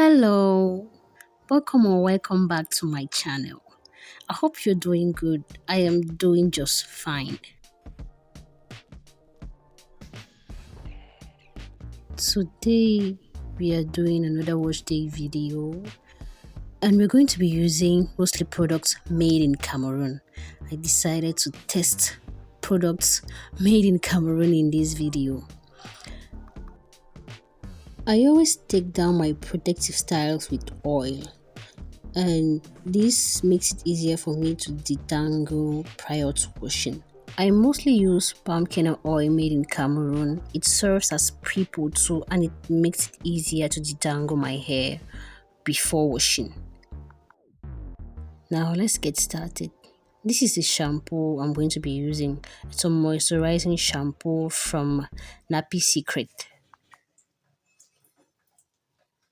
Hello, welcome or welcome back to my channel. I hope you're doing good. I am doing just fine. Today we are doing another watch day video and we're going to be using mostly products made in Cameroon. I decided to test products made in Cameroon in this video. I always take down my protective styles with oil, and this makes it easier for me to detangle prior to washing. I mostly use palm kernel oil made in Cameroon. It serves as pre-poo too, and it makes it easier to detangle my hair before washing. Now let's get started. This is the shampoo I'm going to be using. It's a moisturizing shampoo from Nappy Secret.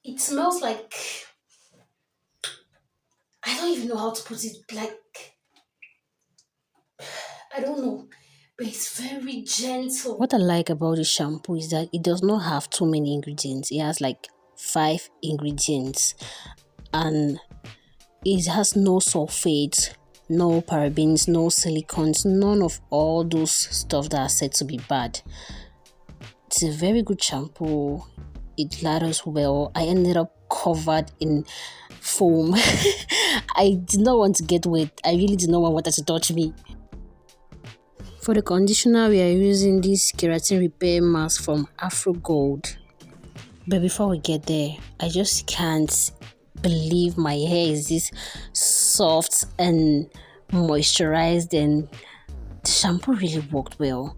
It smells like, I don't even know how to put it, like, I don't know, but it's very gentle. What I like about the shampoo is that it does not have too many ingredients. It has like 5 ingredients, and it has no sulfates, no parabens, no silicones, none of all those stuff that are said to be bad. It's a very good shampoo. It lathers well. I ended up covered in foam. I did not want to get wet. I really did not want water to touch me. For the conditioner, we are using this keratin repair mask from Afro Gold. But before we get there, I just can't believe my hair is this soft and moisturized, and the shampoo really worked well.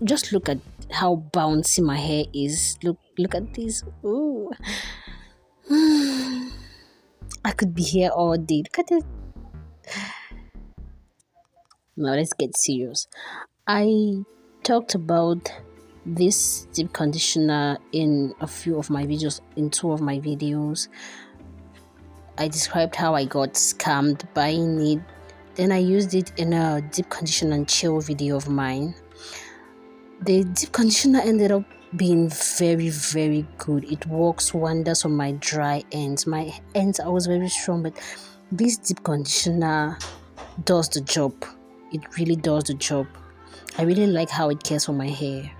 Just look at how bouncy my hair is. Look at this. Ooh. I could be here all day. Look at it. Now let's get serious. I talked about this deep conditioner in a few of my videos, in 2 of my videos. I described how I got scammed buying it. Then I used it in a deep conditioner and chill video of mine. The deep conditioner ended up being very, very good. It works wonders on my dry ends. My ends are always very strong, but this deep conditioner does the job. It really does the job. I really like how it cares for my hair.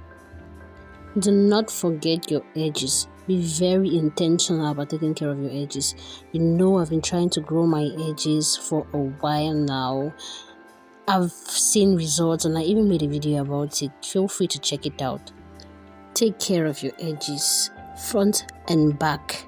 Do not forget your edges. Be very intentional about taking care of your edges. You know, I've been trying to grow my edges for a while now. I've seen results and I even made a video about it. Feel free to check it out. Take care of your edges, front and back.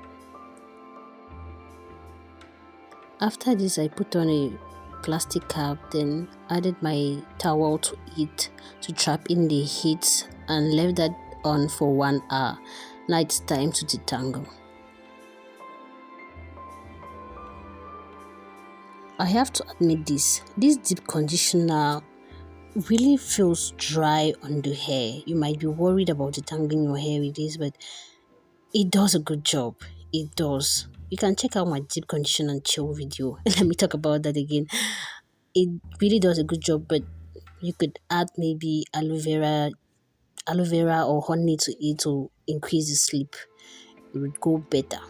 After this, I put on a plastic cap, then added my towel to it to trap in the heat and left that on for 1 hour. Now it's time to detangle. I have to admit this deep conditioner really feels dry on the hair. You might be worried about detangling your hair with this, but it does a good job. It does. You can check out my deep conditioner and chill video. Let me talk about that again. It really does a good job, but you could add maybe aloe vera or honey to it to increase the sleep. It would go better.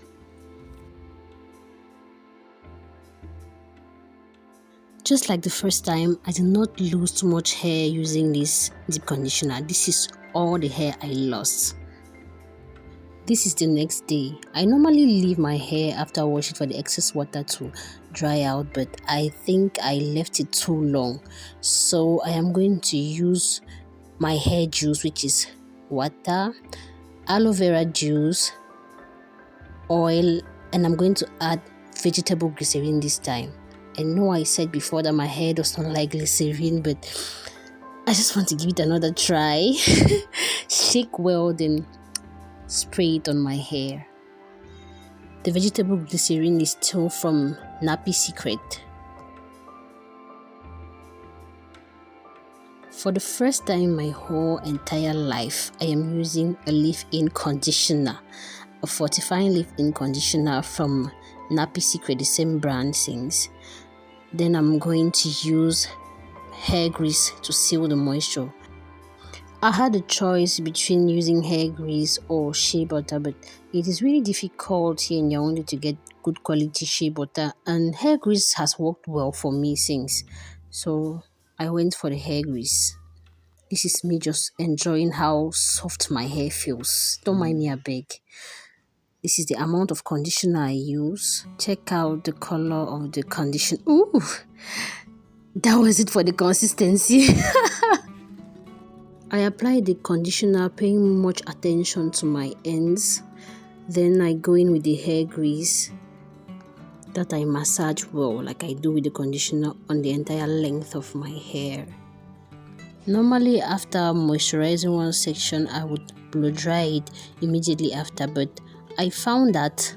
Just like the first time, I did not lose too much hair using this deep conditioner. This is all the hair I lost. This is the next day. I normally leave my hair after washing for the excess water to dry out, but I think I left it too long. So I am going to use my hair juice, which is water, aloe vera juice, oil, and I'm going to add vegetable glycerin this time. I know I said before that my hair does not like glycerin, but I just want to give it another try. Shake well, then spray it on my hair. The vegetable glycerin is still from Nappy Secret. For the first time in my whole entire life, I am using a leave-in conditioner, a fortifying leave-in conditioner from Nappy Secret, the same brand since. Then I'm going to use hair grease to seal the moisture. I had a choice between using hair grease or shea butter, but it is really difficult here in Yaoundé to get good quality shea butter, and hair grease has worked well for me since. So I went for the hair grease. This is me just enjoying how soft my hair feels. Don't mind me, I beg. This is the amount of conditioner I use. Check out the color of the conditioner. Ooh, that was it for the consistency. I apply the conditioner, paying much attention to my ends. Then I go in with the hair grease that I massage well, like I do with the conditioner on the entire length of my hair. Normally, after moisturizing one section, I would blow dry it immediately after, but I found that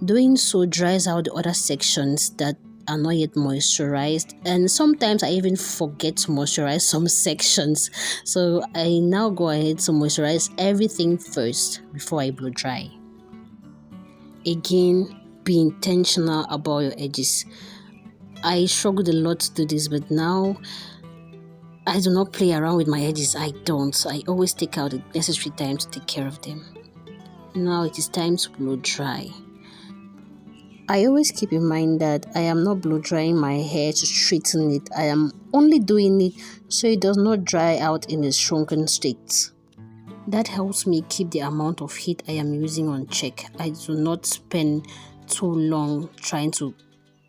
doing so dries out the other sections that are not yet moisturized, and sometimes I even forget to moisturize some sections. So I now go ahead to moisturize everything first before I blow dry. Again, be intentional about your edges. I struggled a lot to do this, but now I do not play around with my edges. I don't. I always take out the necessary time to take care of them. Now it is time to blow dry. I always keep in mind that I am not blow drying my hair to straighten it. I am only doing it so it does not dry out in a shrunken state. That helps me keep the amount of heat I am using on check. I do not spend too long trying to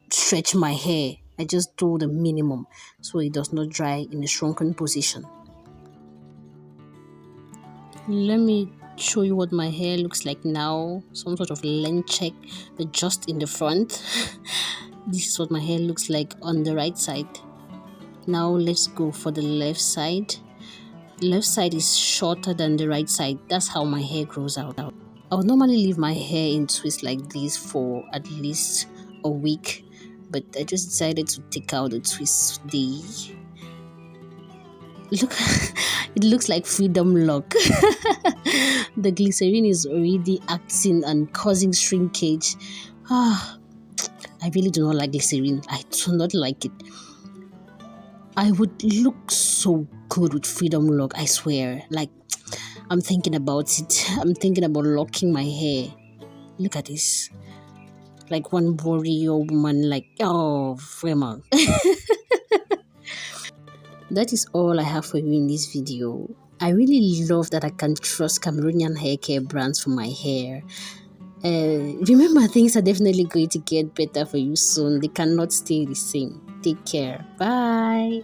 stretch my hair. I just do the minimum so it does not dry in a shrunken position. Let me show you what my hair looks like now. Some sort of length check, but just in the front. This is what my hair looks like on the right side. Now let's go for the left side. Left side is shorter than the right side. That's how my hair grows out. I would normally leave my hair in twists like this for at least a week, but I just decided to take out the twist today. Look, it looks like freedom lock. The glycerin is already acting and causing shrinkage. I really do not like glycerin. I do not like it. I would look so good with freedom lock, I swear. Like, I'm thinking about it. I'm thinking about locking my hair. Look at this. Like one warrior woman, like, oh, Fremont. That is all I have for you in this video. I really love that I can trust Cameroonian hair care brands for my hair. Remember, things are definitely going to get better for you soon. They cannot stay the same. Take care. Bye.